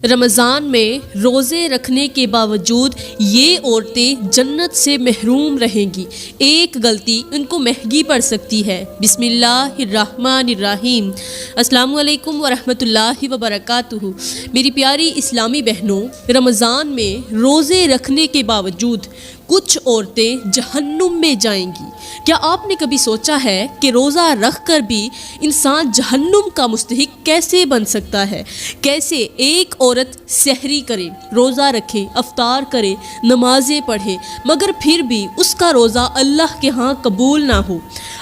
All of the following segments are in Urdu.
رمضان میں روزے رکھنے کے باوجود یہ عورتیں جنت سے محروم رہیں گی۔ ایک غلطی ان کو مہنگی پڑ سکتی ہے۔ بسم اللہ الرحمن الرحیم۔ السلام علیکم ورحمۃ اللہ وبرکاتہ۔ میری پیاری اسلامی بہنوں، رمضان میں روزے رکھنے کے باوجود کچھ عورتیں جہنم میں جائیں گی۔ کیا آپ نے کبھی سوچا ہے کہ روزہ رکھ کر بھی انسان جہنم کا مستحق کیسے بن سکتا ہے؟ کیسے ایک عورت سحری کرے، روزہ رکھے، افطار کرے، نمازیں پڑھے، مگر پھر بھی اس کا روزہ اللہ کے ہاں قبول نہ ہو؟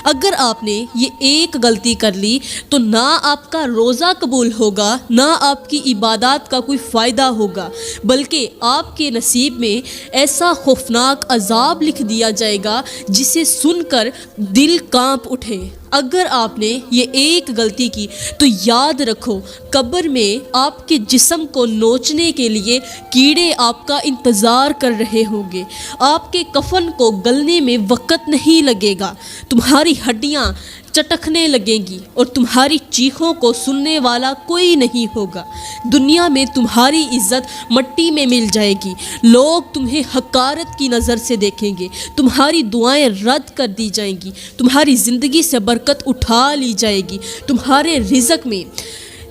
اگر آپ نے یہ ایک غلطی کر لی تو نہ آپ کا روزہ قبول ہوگا، نہ آپ کی عبادات کا کوئی فائدہ ہوگا، بلکہ آپ کے نصیب میں ایسا خوفناک عذاب لکھ دیا جائے گا جسے سن کر دل کانپ اٹھے۔ اگر آپ نے یہ ایک غلطی کی تو یاد رکھو، قبر میں آپ کے جسم کو نوچنے کے لیے کیڑے آپ کا انتظار کر رہے ہوں گے۔ آپ کے کفن کو گلنے میں وقت نہیں لگے گا، تمہاری ہڈیاں چٹکنے لگیں گی اور تمہاری چیخوں کو سننے والا کوئی نہیں ہوگا۔ دنیا میں تمہاری عزت مٹی میں مل جائے گی، لوگ تمہیں حقارت کی نظر سے دیکھیں گے، تمہاری دعائیں رد کر دی جائیں گی، تمہاری زندگی سے برکت اٹھا لی جائے گی، تمہارے رزق میں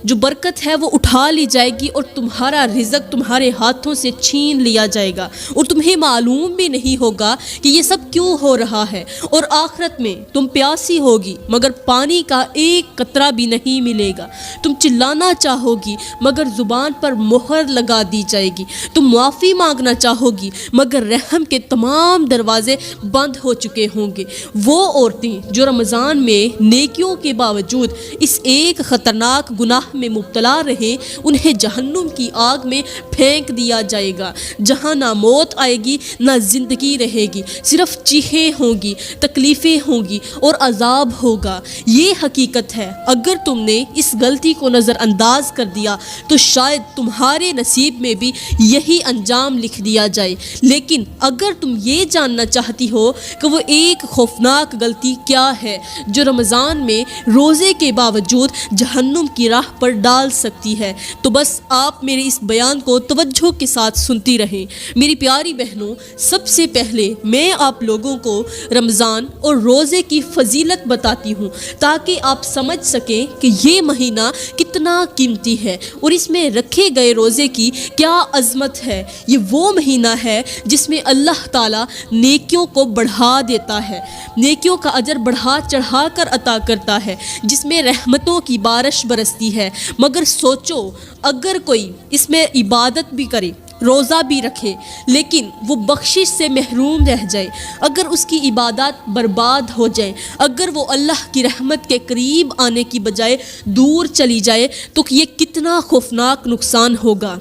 جو برکت ہے وہ اٹھا لی جائے گی اور تمہارا رزق تمہارے ہاتھوں سے چھین لیا جائے گا، اور تمہیں معلوم بھی نہیں ہوگا کہ یہ سب کیوں ہو رہا ہے۔ اور آخرت میں تم پیاسی ہوگی مگر پانی کا ایک قطرہ بھی نہیں ملے گا، تم چلانا چاہو گی مگر زبان پر مہر لگا دی جائے گی، تم معافی مانگنا چاہو گی مگر رحم کے تمام دروازے بند ہو چکے ہوں گے۔ وہ عورتیں جو رمضان میں نیکیوں کے باوجود اس ایک خطرناک گناہ میں مبتلا رہے، انہیں جہنم کی آگ میں پھینک دیا جائے گا، جہاں نہ موت آئے گی نہ زندگی رہے گی، صرف چیخیں ہوں گی، تکلیفیں ہوں گی اور عذاب ہوگا۔ یہ حقیقت ہے۔ اگر تم نے اس غلطی کو نظر انداز کر دیا تو شاید تمہارے نصیب میں بھی یہی انجام لکھ دیا جائے، لیکن اگر تم یہ جاننا چاہتی ہو کہ وہ ایک خوفناک غلطی کیا ہے جو رمضان میں روزے کے باوجود جہنم کی راہ پر ڈال سکتی ہے، تو بس آپ میرے اس بیان کو توجہ کے ساتھ سنتی رہیں۔ میری پیاری بہنوں، سب سے پہلے میں آپ لوگوں کو رمضان اور روزے کی فضیلت بتاتی ہوں تاکہ آپ سمجھ سکیں کہ یہ مہینہ کتنا قیمتی ہے اور اس میں رکھے گئے روزے کی کیا عظمت ہے۔ یہ وہ مہینہ ہے جس میں اللہ تعالیٰ نیکیوں کو بڑھا دیتا ہے، نیکیوں کا اجر بڑھا چڑھا کر عطا کرتا ہے، جس میں رحمتوں کی بارش برستی ہے۔ مگر سوچو، اگر کوئی اس میں عبادت بھی کرے، روزہ بھی رکھے، لیکن وہ بخشش سے محروم رہ جائے، اگر اس کی عبادات برباد ہو جائے، اگر وہ اللہ کی رحمت کے قریب آنے کی بجائے دور چلی جائے، تو یہ کتنا خوفناک نقصان ہوگا۔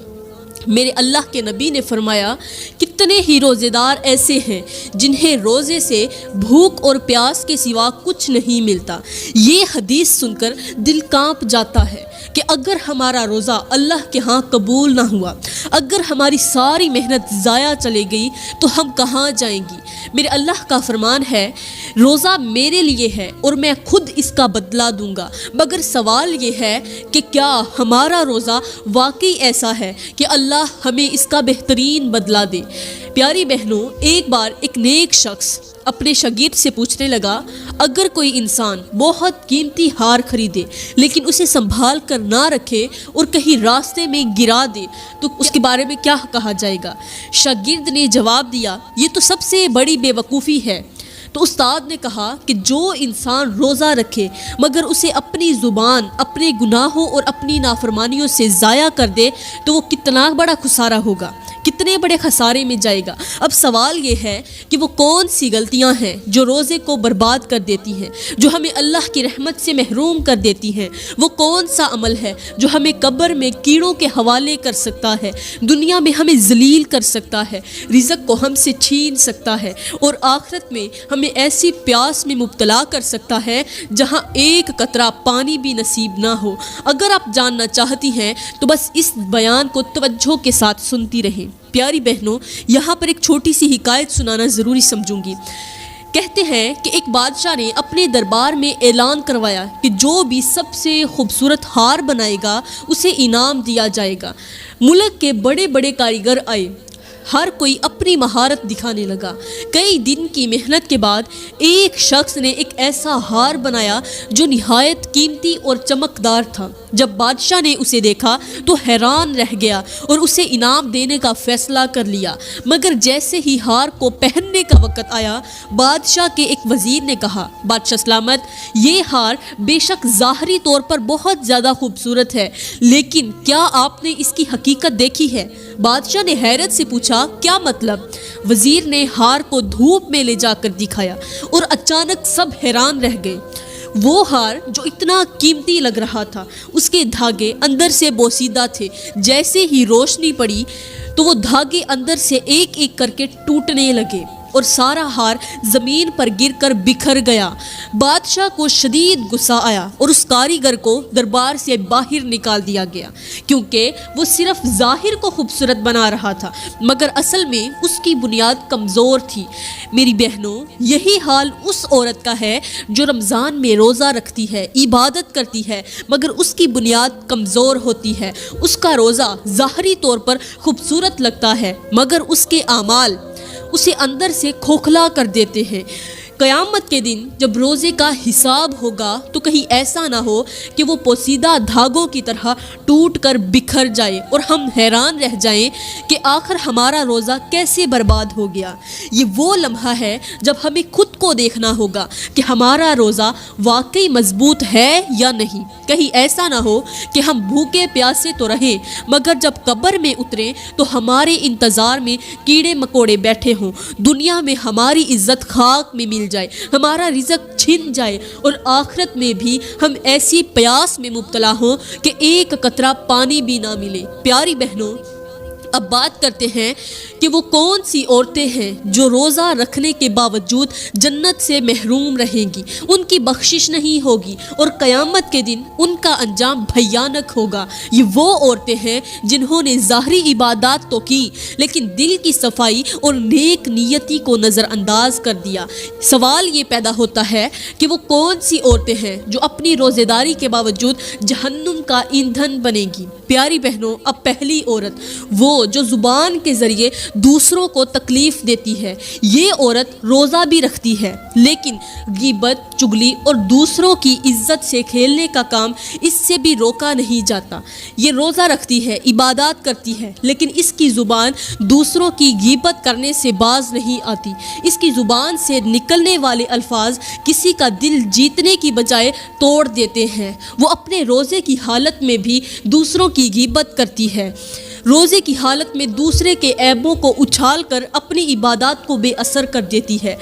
میرے اللہ کے نبی نے فرمایا، کتنے ہی روزے دار ایسے ہیں جنہیں روزے سے بھوک اور پیاس کے سوا کچھ نہیں ملتا۔ یہ حدیث سن کر دل کانپ جاتا ہے کہ اگر ہمارا روزہ اللہ کے ہاں قبول نہ ہوا، اگر ہماری ساری محنت ضائع چلے گئی تو ہم کہاں جائیں گی؟ میرے اللہ کا فرمان ہے، روزہ میرے لیے ہے اور میں خود اس کا بدلہ دوں گا، مگر سوال یہ ہے کہ کیا ہمارا روزہ واقعی ایسا ہے کہ اللہ ہمیں اس کا بہترین بدلہ دے؟ پیاری بہنوں، ایک بار ایک نیک شخص اپنے شاگرد سے پوچھنے لگا، اگر کوئی انسان بہت قیمتی ہار خریدے لیکن اسے سنبھال کر نہ رکھے اور کہیں راستے میں گرا دے تو اس کے بارے میں کیا کہا جائے گا؟ شاگرد نے جواب دیا، یہ تو سب سے بڑی بے وقوفی ہے۔ تو استاد نے کہا کہ جو انسان روزہ رکھے مگر اسے اپنی زبان اپنے گناہوں اور اپنی نافرمانیوں سے ضائع کر دے تو وہ کتنا بڑا خسارہ ہوگا، کتنے بڑے خسارے میں جائے گا۔ اب سوال یہ ہے کہ وہ کون سی غلطیاں ہیں جو روزے کو برباد کر دیتی ہیں، جو ہمیں اللہ کی رحمت سے محروم کر دیتی ہیں؟ وہ کون سا عمل ہے جو ہمیں قبر میں کیڑوں کے حوالے کر سکتا ہے، دنیا میں ہمیں ذلیل کر سکتا ہے، رزق کو ہم سے چھین سکتا ہے اور آخرت میں ہمیں ایسی پیاس میں مبتلا کر سکتا ہے جہاں ایک قطرہ پانی بھی نصیب نہ ہو؟ اگر آپ جاننا چاہتی ہیں تو بس اس بیان کو توجہ کے ساتھ سنتی رہیں۔ پیاری بہنوں، یہاں پر ایک چھوٹی سی حکایت سنانا ضروری سمجھوں گی کہتے ہیں کہ ایک بادشاہ نے اپنے دربار میں اعلان کروایا کہ جو بھی سب سے خوبصورت ہار بنائے گا اسے انعام دیا جائے گا۔ ملک کے بڑے بڑے کاریگر آئے، ہر کوئی اپنی مہارت دکھانے لگا۔ کئی دن کی محنت کے بعد ایک شخص نے ایک ایسا ہار بنایا جو نہایت قیمتی اور چمکدار تھا۔ جب بادشاہ نے اسے دیکھا تو حیران رہ گیا اور اسے انعام دینے کا فیصلہ کر لیا، مگر جیسے ہی ہار کو پہننے کا وقت آیا، بادشاہ کے ایک وزیر نے کہا، بادشاہ سلامت، یہ ہار بے شک ظاہری طور پر بہت زیادہ خوبصورت ہے، لیکن کیا آپ نے اس کی حقیقت دیکھی ہے؟ بادشاہ نے حیرت سے پوچھا، کیا مطلب؟ وزیر نے ہار کو دھوپ میں لے جا کر دکھایا اور اچانک سب حیران رہ گئے۔ وہ ہار جو اتنا قیمتی لگ رہا تھا، اس کے دھاگے اندر سے بوسیدہ تھے۔ جیسے ہی روشنی پڑی تو وہ دھاگے اندر سے ایک ایک کر کے ٹوٹنے لگے اور سارا ہار زمین پر گر کر بکھر گیا۔ بادشاہ کو شدید غصہ آیا اور اس کاریگر کو دربار سے باہر نکال دیا گیا، کیونکہ وہ صرف ظاہر کو خوبصورت بنا رہا تھا، مگر اصل میں اس کی بنیاد کمزور تھی۔ میری بہنوں، یہی حال اس عورت کا ہے جو رمضان میں روزہ رکھتی ہے، عبادت کرتی ہے، مگر اس کی بنیاد کمزور ہوتی ہے۔ اس کا روزہ ظاہری طور پر خوبصورت لگتا ہے، مگر اس کے اعمال اسے اندر سے کھوکھلا کر دیتے ہیں۔ قیامت کے دن جب روزے کا حساب ہوگا تو کہیں ایسا نہ ہو کہ وہ پوسیدہ دھاگوں کی طرح ٹوٹ کر بکھر جائے اور ہم حیران رہ جائیں کہ آخر ہمارا روزہ کیسے برباد ہو گیا۔ یہ وہ لمحہ ہے جب ہمیں خود کو دیکھنا ہوگا کہ ہمارا روزہ واقعی مضبوط ہے یا نہیں۔ کہیں ایسا نہ ہو کہ ہم بھوکے پیاسے تو رہیں، مگر جب قبر میں اتریں تو ہمارے انتظار میں کیڑے مکوڑے بیٹھے ہوں، دنیا میں ہماری عزت خاک میں مل جائے، ہمارا رزق چھن جائے اور آخرت میں بھی ہم ایسی پیاس میں مبتلا ہوں کہ ایک قطرہ پانی بھی نہ ملے۔ پیاری بہنوں، اب بات کرتے ہیں کہ وہ کون سی عورتیں ہیں جو روزہ رکھنے کے باوجود جنت سے محروم رہیں گی، ان کی بخشش نہیں ہوگی اور قیامت کے دن ان کا انجام بھیانک ہوگا۔ یہ وہ عورتیں ہیں جنہوں نے ظاہری عبادات تو کی، لیکن دل کی صفائی اور نیک نیتی کو نظر انداز کر دیا۔ سوال یہ پیدا ہوتا ہے کہ وہ کون سی عورتیں ہیں جو اپنی روزے داری کے باوجود جہنم کا ایندھن بنے گی۔ پیاری بہنوں، اب پہلی عورت، وہ جو زبان کے ذریعے دوسروں کو تکلیف دیتی ہے۔ یہ عورت روزہ بھی رکھتی ہے، لیکن غیبت، چغلی اور دوسروں کی عزت سے کھیلنے کا کام اس سے بھی روکا نہیں جاتا۔ یہ روزہ رکھتی ہے، عبادات کرتی ہے، لیکن اس کی زبان دوسروں کی غیبت کرنے سے باز نہیں آتی۔ اس کی زبان سے نکلنے والے الفاظ کسی کا دل جیتنے کی بجائے توڑ دیتے ہیں۔ وہ اپنے روزے کی حالت میں بھی دوسروں کی غیبت کرتی ہے، روزے کی حالت میں دوسرے کے عیبوں کو اچھال کر اپنی عبادات کو بے اثر کر دیتی ہے۔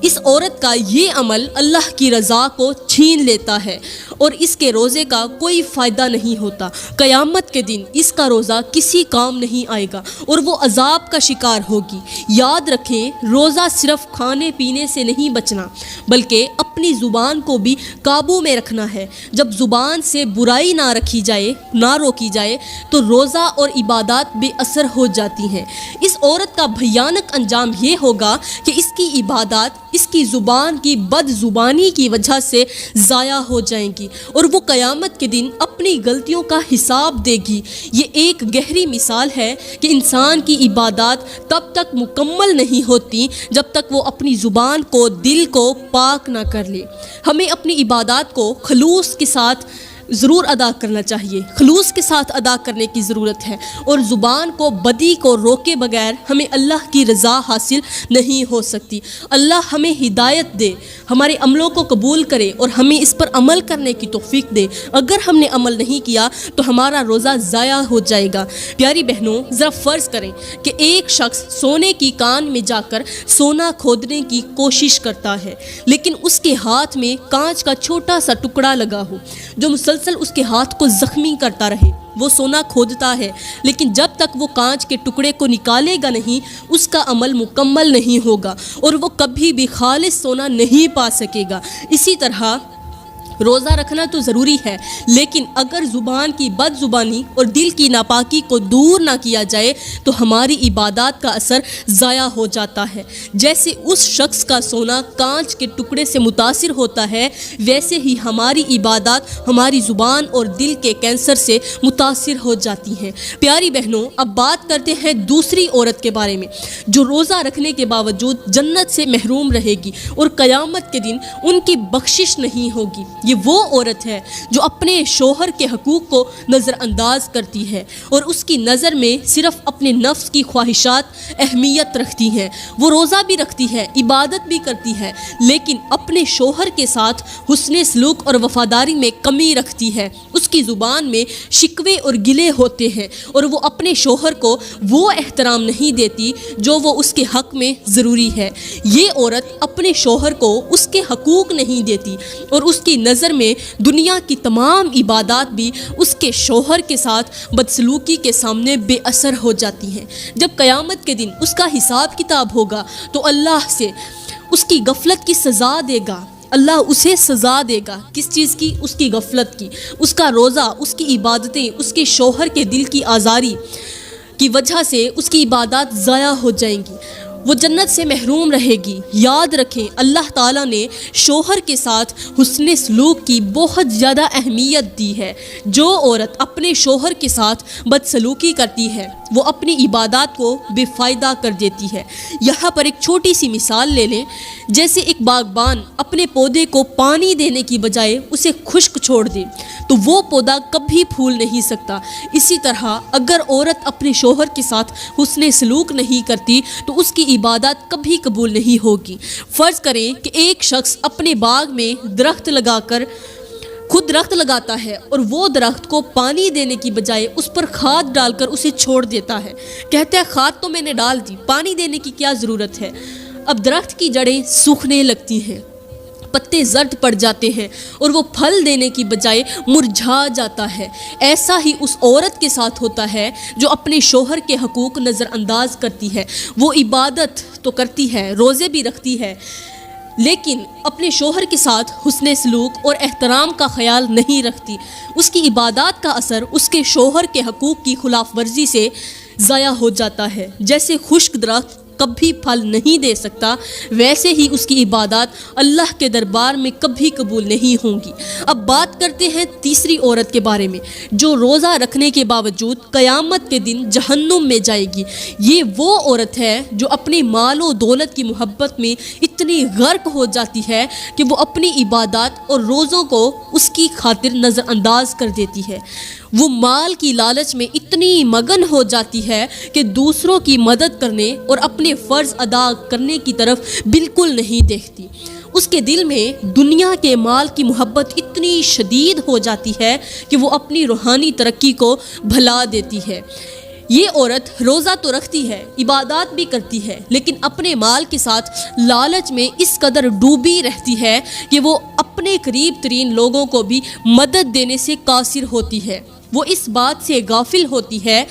اس عورت کا یہ عمل اللہ کی رضا کو چھین لیتا ہے اور اس کے روزے کا کوئی فائدہ نہیں ہوتا۔ قیامت کے دن اس کا روزہ کسی کام نہیں آئے گا اور وہ عذاب کا شکار ہوگی۔ یاد رکھیں، روزہ صرف کھانے پینے سے نہیں بچنا، بلکہ اپنی زبان کو بھی قابو میں رکھنا ہے۔ جب زبان سے برائی نہ روکی جائے تو روزہ اور عبادات بے اثر ہو جاتی ہیں۔ اس عورت کا بھیانک انجام یہ ہوگا کہ اس کی عبادات اس کی زبان کی بد زبانی کی وجہ سے ضائع ہو جائیں گی اور وہ قیامت کے دن اپنی غلطیوں کا حساب دے گی۔ یہ ایک گہری مثال ہے کہ انسان کی عبادات تب تک مکمل نہیں ہوتی جب تک وہ اپنی زبان کو، دل کو پاک نہ کر لے۔ ہمیں اپنی عبادات کو خلوص کے ساتھ ضرور ادا کرنا چاہیے، خلوص کے ساتھ ادا کرنے کی ضرورت ہے، اور زبان کو، بدی کو روکے بغیر ہمیں اللہ کی رضا حاصل نہیں ہو سکتی۔ اللہ ہمیں ہدایت دے، ہمارے عملوں کو قبول کرے اور ہمیں اس پر عمل کرنے کی توفیق دے۔ اگر ہم نے عمل نہیں کیا تو ہمارا روزہ ضائع ہو جائے گا۔ پیاری بہنوں، ذرا فرض کریں کہ ایک شخص سونے کی کان میں جا کر سونا کھودنے کی کوشش کرتا ہے، لیکن اس کے ہاتھ میں کانچ کا چھوٹا سا ٹکڑا لگا ہو جو مسلسل اس کے ہاتھ کو زخمی کرتا رہے۔ وہ سونا کھودتا ہے، لیکن جب تک وہ کانچ کے ٹکڑے کو نکالے گا نہیں، اس کا عمل مکمل نہیں ہوگا اور وہ کبھی بھی خالص سونا نہیں پا سکے گا۔ اسی طرح روزہ رکھنا تو ضروری ہے، لیکن اگر زبان کی بد زبانی اور دل کی ناپاکی کو دور نہ کیا جائے تو ہماری عبادات کا اثر ضائع ہو جاتا ہے۔ جیسے اس شخص کا سونا کانچ کے ٹکڑے سے متاثر ہوتا ہے، ویسے ہی ہماری عبادات ہماری زبان اور دل کے کینسر سے متاثر ہو جاتی ہیں۔ پیاری بہنوں، اب بات کرتے ہیں دوسری عورت کے بارے میں جو روزہ رکھنے کے باوجود جنت سے محروم رہے گی اور قیامت کے دن ان کی بخشش نہیں ہوگی۔ یہ وہ عورت ہے جو اپنے شوہر کے حقوق کو نظر انداز کرتی ہے اور اس کی نظر میں صرف اپنے نفس کی خواہشات اہمیت رکھتی ہیں۔ وہ روزہ بھی رکھتی ہے، عبادت بھی کرتی ہے، لیکن اپنے شوہر کے ساتھ حسن سلوک اور وفاداری میں کمی رکھتی ہے۔ اس کی زبان میں شکوے اور گلے ہوتے ہیں اور وہ اپنے شوہر کو وہ احترام نہیں دیتی جو وہ اس کے حق میں ضروری ہے۔ یہ عورت اپنے شوہر کو اس کے حقوق نہیں دیتی اور اس کی نظر میں دنیا کی تمام عبادات بھی اس کے شوہر کے ساتھ بدسلوکی کے سامنے بے اثر ہو جاتی ہیں۔ جب قیامت کے دن اس کا حساب کتاب ہوگا تو اللہ سے اس کی غفلت کی سزا دے گا۔ اللہ اسے سزا دے گا، کس چیز کی؟ اس کی غفلت کی۔ اس کا روزہ، اس کی عبادتیں، اس کے شوہر کے دل کی آزاری کی وجہ سے اس کی عبادات ضائع ہو جائیں گی، وہ جنت سے محروم رہے گی۔ یاد رکھیں، اللہ تعالیٰ نے شوہر کے ساتھ حسن سلوک کی بہت زیادہ اہمیت دی ہے۔ جو عورت اپنے شوہر کے ساتھ بدسلوکی کرتی ہے وہ اپنی عبادات کو بے فائدہ کر دیتی ہے۔ یہاں پر ایک چھوٹی سی مثال لے لیں، جیسے ایک باغبان اپنے پودے کو پانی دینے کی بجائے اسے خشک چھوڑ دے تو وہ پودا کبھی پھول نہیں سکتا۔ اسی طرح اگر عورت اپنے شوہر کے ساتھ حسن سلوک نہیں کرتی تو اس کی عبادات کبھی قبول نہیں ہوگی۔ فرض کریں کہ ایک شخص اپنے باغ میں خود درخت لگاتا ہے اور وہ درخت کو پانی دینے کی بجائے اس پر کھاد ڈال کر اسے چھوڑ دیتا ہے۔ کہتا ہے کھاد تو میں نے ڈال دی، پانی دینے کی کیا ضرورت ہے؟ اب درخت کی جڑیں سوکھنے لگتی ہیں، پتے زرد پڑ جاتے ہیں اور وہ پھل دینے کی بجائے مرجھا جاتا ہے۔ ایسا ہی اس عورت کے ساتھ ہوتا ہے جو اپنے شوہر کے حقوق نظر انداز کرتی ہے۔ وہ عبادت تو کرتی ہے، روزے بھی رکھتی ہے، لیکن اپنے شوہر کے ساتھ حسن سلوک اور احترام کا خیال نہیں رکھتی۔ اس کی عبادات کا اثر اس کے شوہر کے حقوق کی خلاف ورزی سے ضائع ہو جاتا ہے۔ جیسے خشک درخت کبھی پھل نہیں دے سکتا، ویسے ہی اس کی عبادات اللہ کے دربار میں کبھی قبول نہیں ہوں گی۔ اب بات کرتے ہیں تیسری عورت کے بارے میں جو روزہ رکھنے کے باوجود قیامت کے دن جہنم میں جائے گی۔ یہ وہ عورت ہے جو اپنی مال و دولت کی محبت میں اتنی غرق ہو جاتی ہے کہ وہ اپنی عبادات اور روزوں کو اس کی خاطر نظر انداز کر دیتی ہے۔ وہ مال کی لالچ میں اتنی مگن ہو جاتی ہے کہ دوسروں کی مدد کرنے اور اپنے فرض ادا کرنے کی طرف بالکل نہیں دیکھتی۔ اس کے دل میں دنیا کے مال کی محبت اتنی شدید ہو جاتی ہے کہ وہ اپنی روحانی ترقی کو بھلا دیتی ہے۔ یہ عورت روزہ تو رکھتی ہے، عبادات بھی کرتی ہے، لیکن اپنے مال کے ساتھ لالچ میں اس قدر ڈوبی رہتی ہے کہ وہ اپنے قریب ترین لوگوں کو بھی مدد دینے سے قاصر ہوتی ہے۔ وہ اس بات سے غافل ہوتی ہے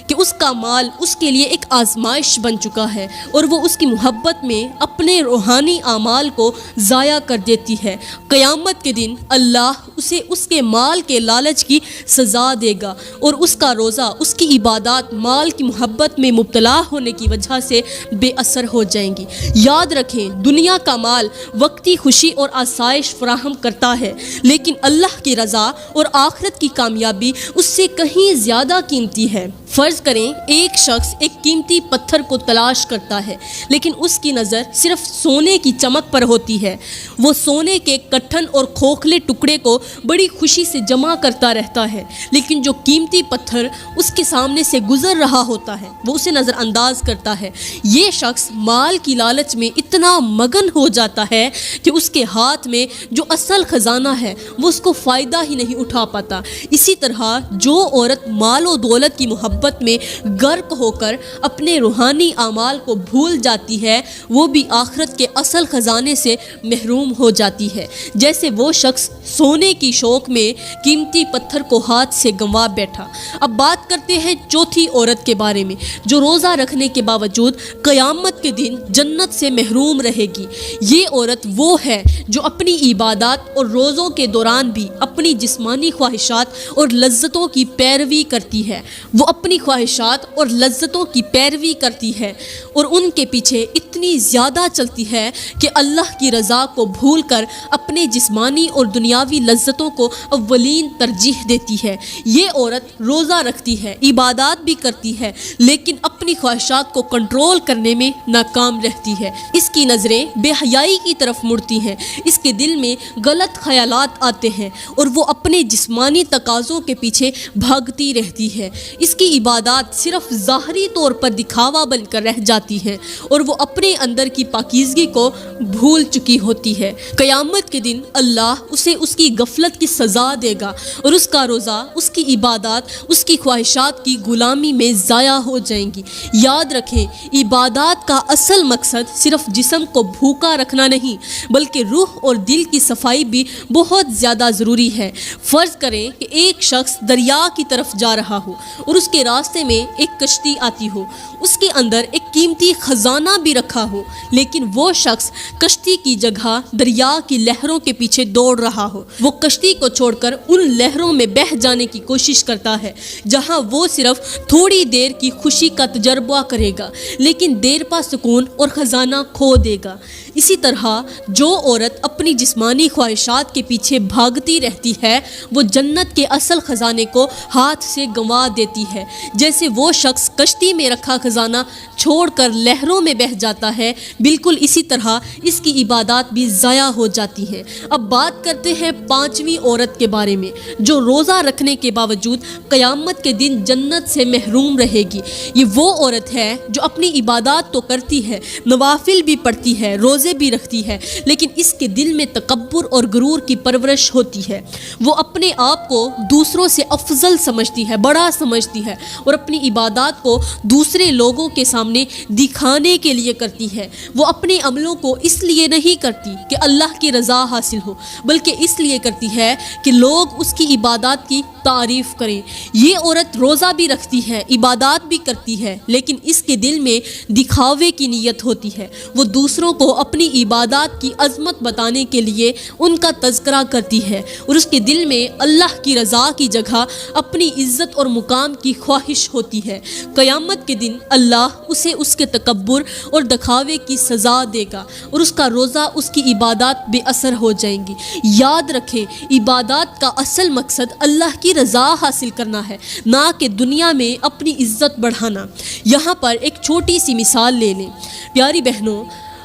کہ اس کا مال اس کے لیے ایک آزمائش بن چکا ہے اور وہ اس کی محبت میں اپنے روحانی اعمال کو ضائع کر دیتی ہے۔ قیامت کے دن اللہ اسے اس کے مال کے لالچ کی سزا دے گا اور اس کا روزہ، اس کی عبادات مال کی محبت میں مبتلا ہونے کی وجہ سے بے اثر ہو جائیں گی۔ یاد رکھیں، دنیا کا مال وقتی خوشی اور آسائش فراہم کرتا ہے، لیکن اللہ کی رضا اور آخرت کی کامیابی اس سے کہیں زیادہ قیمتی ہے۔ فرض کریں ایک شخص ایک قیمتی پتھر کو تلاش کرتا ہے، لیکن اس کی نظر صرف سونے کی چمک پر ہوتی ہے۔ وہ سونے کے کٹھن اور کھوکھلے ٹکڑے کو بڑی خوشی سے جمع کرتا رہتا ہے، لیکن جو قیمتی پتھر اس کے سامنے سے گزر رہا ہوتا ہے وہ اسے نظر انداز کرتا ہے۔ یہ شخص مال کی لالچ میں اتنا مگن ہو جاتا ہے کہ اس کے ہاتھ میں جو اصل خزانہ ہے وہ اس کو فائدہ ہی نہیں اٹھا پاتا۔ اسی طرح جو عورت مال و دولت کی محبت میں غرق ہو کر اپنے روحانی اعمال کو بھول جاتی ہے، وہ بھی آخرت کے اصل خزانے سے محروم ہو جاتی ہے، جیسے وہ شخص سونے کی شوق میں قیمتی پتھر کو ہاتھ سے گنوا بیٹھا۔ اب بات کرتے ہیں چوتھی عورت کے بارے میں، جو روزہ رکھنے کے باوجود قیامت کے دن جنت سے محروم رہے گی۔ یہ عورت وہ ہے جو اپنی عبادات اور روزوں کے دوران بھی اپنی جسمانی خواہشات اور لذتوں کی پیروی کرتی ہے۔ وہ اپنی خواہشات اور لذتوں کی پیروی کرتی ہے اور ان کے پیچھے اتنی زیادہ چلتی ہے کہ اللہ کی رضا کو بھول کر اپنے جسمانی اور دنیاوی لذتوں کو اولین ترجیح دیتی ہے۔ یہ عورت روزہ رکھتی ہے، عبادات بھی کرتی ہے، لیکن اپنی خواہشات کو کنٹرول کرنے میں ناکام رہتی ہے۔ اس کی نظریں بے حیائی کی طرف مڑتی ہیں، اس کے دل میں غلط خیالات آتے ہیں اور وہ اپنے جسمانی تقاضوں کے پیچھے بھاگتی رہتی ہے۔ اس کی عبادات صرف ظاہری طور پر دکھاوا بن کر رہ جاتی ہیں اور وہ اپنے اندر کی پاکیزگی کو بھول چکی ہوتی ہے۔ قیامت کے دن اللہ اسے اس کی غفلت کی سزا دے گا اور اس کا روزہ، اس کی عبادات، اس کی خواہشات کی غلامی میں ضائع ہو جائیں گی۔ یاد رکھیں، عبادات کا اصل مقصد صرف جسم کو بھوکا رکھنا نہیں، بلکہ روح اور دل کی صفائی بھی بہت زیادہ ضروری ہے۔ فرض کریں کہ ایک شخص دریا کی طرف جا رہا ہو اور اس کے راستے میں ایک کشتی آتی ہو، اس کے اندر ایک قیمتی خزانہ بھی رکھا ہو، لیکن وہ شخص کشتی کی جگہ دریا کی لہروں کے پیچھے دوڑ رہا ہو۔ وہ کشتی کو چھوڑ کر ان لہروں میں بہہ جانے کی کوشش کرتا ہے جہاں وہ صرف تھوڑی دیر کی خوشی کا تجربہ کرے گا، لیکن دیر پا سکون اور خزانہ کھو دے گا۔ اسی طرح جو عورت اپنی جسمانی خواہشات کے پیچھے بھاگتی رہتی ہے، وہ جنت کے اصل خزانے کو ہاتھ سے گنوا دیتی ہے۔ جیسے وہ شخص کشتی میں رکھا خزانہ چھوڑ کر لہروں میں بہہ جاتا ہے، بالکل اسی طرح اس کی عبادات بھی ضائع ہو جاتی ہیں۔ اب بات کرتے ہیں پانچویں عورت کے بارے میں، جو روزہ رکھنے کے باوجود قیامت کے دن جنت سے محروم رہے گی۔ یہ وہ عورت ہے جو اپنی عبادات تو کرتی ہے، نوافل بھی پڑھتی ہے، روزے بھی رکھتی ہے، لیکن اس کے دل میں تکبر اور غرور کی پرورش ہوتی ہے۔ وہ اپنے آپ کو دوسروں سے افضل سمجھتی ہے، بڑا سمجھتی ہے اور اپنی عبادات کو دوسرے لوگوں کے سامنے دکھانے کے لیے کرتی ہے۔ وہ اپنے عملوں کو اس لیے نہیں کرتی کہ اللہ کی رضا حاصل ہو، بلکہ اس لیے کرتی ہے کہ لوگ اس کی عبادات کی تعریف کریں۔ یہ عورت روزہ بھی رکھتی ہے، عبادات بھی کرتی ہے، لیکن اس کے دل میں دکھاوے کی نیت ہوتی ہے۔ وہ دوسروں کو اپنی عبادات کی عظمت بتانے کے لیے ان کا تذکرہ کرتی ہے اور اس کے دل میں اللہ کی رضا کی جگہ اپنی عزت اور مقام کی خواہش ہوتی ہے۔ قیامت کے دن اللہ اسے اس کے تکبر اور دکھاوے کی سزا دے گا اور اس کا روزہ، اس کی عبادات بے اثر ہو جائیں گی۔ یاد رکھیں، عبادات کا اصل مقصد اللہ کی رضا حاصل کرنا ہے، نہ کہ دنیا میں اپنی عزت بڑھانا۔ یہاں پر ایک چھوٹی سی مثال لے لیں۔ پیاری بہنوں،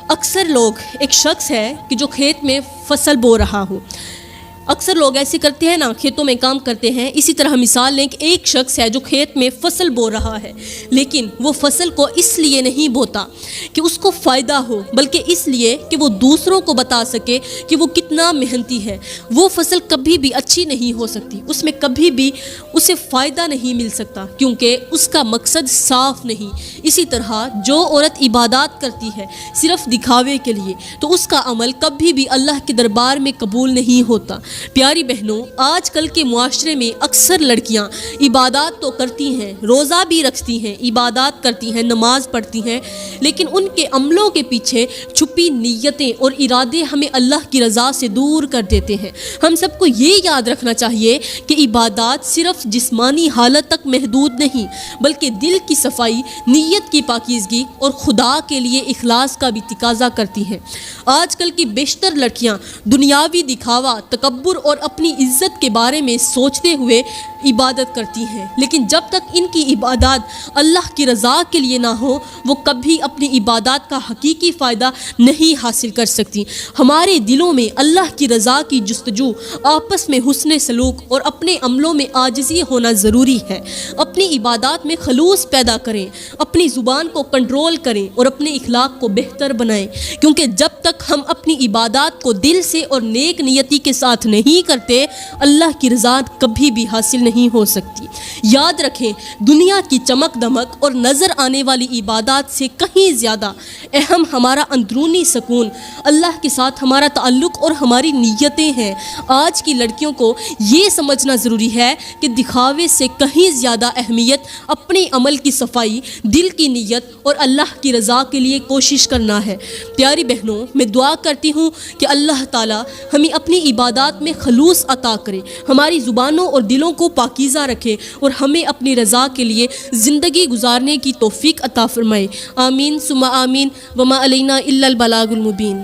اکثر لوگ، ایک شخص ہے کہ جو کھیت میں فصل بو رہا ہو، اکثر لوگ ایسے کرتے ہیں نا، کھیتوں میں کام کرتے ہیں۔ اسی طرح مثال لیں کہ ایک شخص ہے جو کھیت میں فصل بو رہا ہے، لیکن وہ فصل کو اس لیے نہیں بوتا کہ اس کو فائدہ ہو، بلکہ اس لیے کہ وہ دوسروں کو بتا سکے کہ وہ کتنا محنتی ہے۔ وہ فصل کبھی بھی اچھی نہیں ہو سکتی، اس میں کبھی بھی اسے فائدہ نہیں مل سکتا، کیونکہ اس کا مقصد صاف نہیں۔ اسی طرح جو عورت عبادات کرتی ہے صرف دکھاوے کے لیے، تو اس کا عمل کبھی بھی اللہ کے دربار میں قبول نہیں ہوتا۔ پیاری بہنوں، آج کل کے معاشرے میں اکثر لڑکیاں عبادات تو کرتی ہیں، روزہ بھی رکھتی ہیں، عبادات کرتی ہیں، نماز پڑھتی ہیں، لیکن ان کے عملوں کے پیچھے چھپی نیتیں اور ارادے ہمیں اللہ کی رضا سے دور کر دیتے ہیں۔ ہم سب کو یہ یاد رکھنا چاہیے کہ عبادات صرف جسمانی حالت تک محدود نہیں، بلکہ دل کی صفائی، نیت کی پاکیزگی اور خدا کے لیے اخلاص کا بھی تقاضا کرتی ہیں۔ آج کل کی بیشتر لڑکیاں دنیاوی دکھاوا، تکبر اور اپنی عزت کے بارے میں سوچتے ہوئے عبادت کرتی ہیں، لیکن جب تک ان کی عبادات اللہ کی رضا کے لیے نہ ہو، وہ کبھی اپنی عبادات کا حقیقی فائدہ نہیں حاصل کر سکتی۔ ہمارے دلوں میں اللہ کی رضا کی جستجو، آپس میں حسن سلوک اور اپنے عملوں میں عاجزی ہونا ضروری ہے۔ اپنی عبادات میں خلوص پیدا کریں، اپنی زبان کو کنٹرول کریں اور اپنے اخلاق کو بہتر بنائیں، کیونکہ جب تک ہم اپنی عبادات کو دل سے اور نیک نیتی کے ساتھ نہیں کرتے، اللہ کی رضا کبھی بھی حاصل نہیں ہو سکتی۔ یاد رکھیں دنیا کی چمک دمک اور نظر آنے والی عبادات سے کہیں زیادہ اہم ہمارا اندرونی سکون، اللہ کے ساتھ ہمارا تعلق اور ہماری نیتیں ہیں۔ آج کی لڑکیوں کو یہ سمجھنا ضروری ہے کہ دکھاوے سے کہیں زیادہ اہمیت اپنے عمل کی صفائی، دل کی نیت اور اللہ کی رضا کے لیے کوشش کرنا ہے۔ پیاری بہنوں، میں دعا کرتی ہوں کہ اللہ تعالی ہمیں اپنی عبادات میں خلوص عطا کرے، ہماری زبانوں اور دلوں کو پاکیزہ رکھے اور ہمیں اپنی رضا کے لیے زندگی گزارنے کی توفیق عطا فرمائے۔ آمین ثم آمین، وما علینا الا البلاغ المبین۔